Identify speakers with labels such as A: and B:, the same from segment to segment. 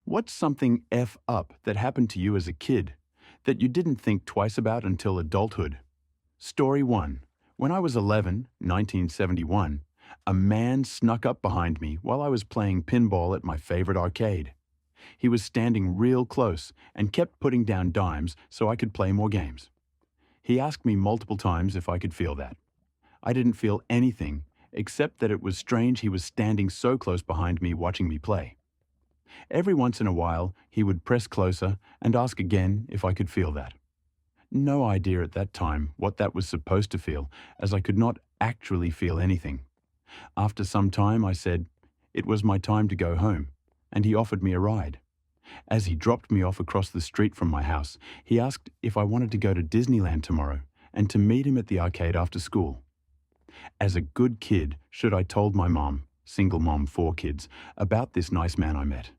A: What's something F up that happened to you as a kid that you didn't think twice about until adulthood? Story 1. When I was 11, 1971, a man snuck up behind me while I was playing pinball at my favorite arcade. He was standing real close and kept putting down dimes so I could play more games. He asked me multiple times if I could feel that. I didn't feel anything except that it was strange he was standing so close behind me watching me play. Every once in a while, he would press closer and ask again if I could feel that. No idea at that time what that was supposed to feel, as I could not actually feel anything. After some time, I said it was my time to go home, and he offered me a ride. As he dropped me off across the street from my house, he asked if I wanted to go to Disneyland tomorrow and to meet him at the arcade after school. As a good kid, should I told my mom, single mom, 4 kids, about this nice man I met.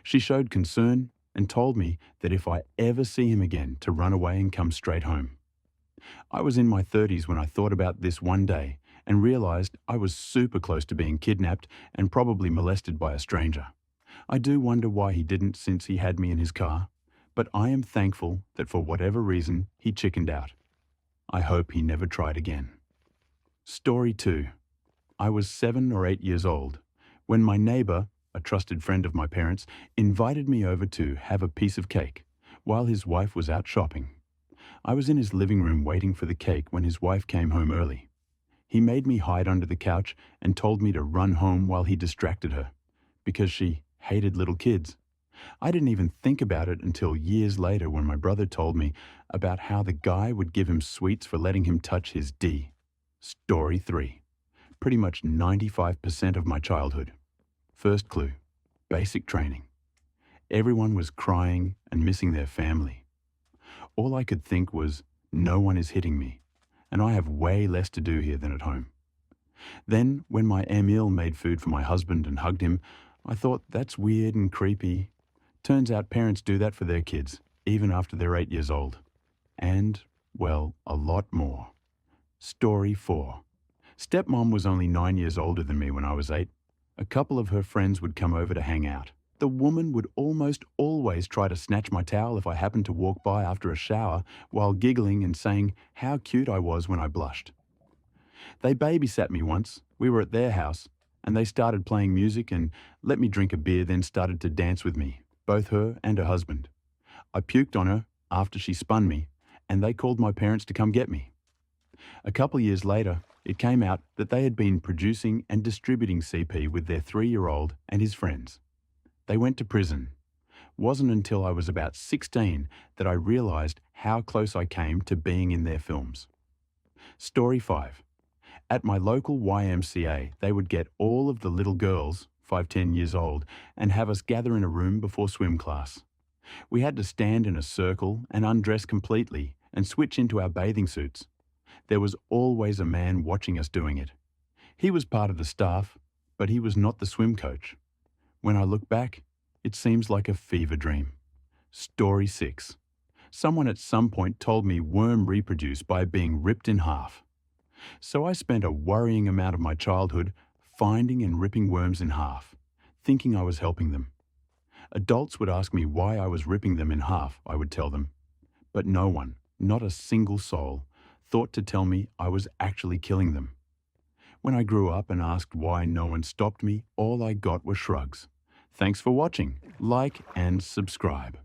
A: She showed concern and told me that if I ever see him again, to run away and come straight home. I was in my 30s when I thought about this one day and realized I was super close to being kidnapped and probably molested by a stranger. I do wonder why he didn't, since he had me in his car, but I am thankful that for whatever reason he chickened out. I hope he never tried again. Story 2. I was 7 or 8 years old when my neighbor, a trusted friend of my parents, invited me over to have a piece of cake while his wife was out shopping. I was in his living room waiting for the cake when his wife came home early. He made me hide under the couch and told me to run home while he distracted her, because she hated little kids. I didn't even think about it until years later when my brother told me about how the guy would give him sweets for letting him touch his D. Story 3. Pretty much 95% of my childhood. First clue, basic training. Everyone was crying and missing their family. All I could think was, no one is hitting me, and I have way less to do here than at home. Then, when my Emil made food for my husband and hugged him, I thought that's weird and creepy. Turns out parents do that for their kids, even after they're 8 years old. And, well, a lot more. Story 4. Stepmom was only 9 years older than me when I was 8. A couple of her friends would come over to hang out. The woman would almost always try to snatch my towel if I happened to walk by after a shower, while giggling and saying how cute I was when I blushed. They babysat me once. We were at their house, and they started playing music and let me drink a beer, then started to dance with me, both her and her husband. I puked on her after she spun me, and they called my parents to come get me. A couple years later, it came out that they had been producing and distributing CP with their 3-year-old and his friends. They went to prison. Wasn't until I was about 16 that I realized how close I came to being in their films. Story 5. At my local YMCA, they would get all of the little girls, 5-10 years old, and have us gather in a room before swim class. We had to stand in a circle and undress completely and switch into our bathing suits. There was always a man watching us doing it. He was part of the staff, but he was not the swim coach. When I look back, it seems like a fever dream. Story 6. Someone at some point told me worm reproduce by being ripped in half. So I spent a worrying amount of my childhood finding and ripping worms in half, thinking I was helping them. Adults would ask me why I was ripping them in half, I would tell them. But no one, not a single soul, thought to tell me I was actually killing them. When I grew up and asked why no one stopped me, all I got were shrugs. Thanks for watching. Like and subscribe.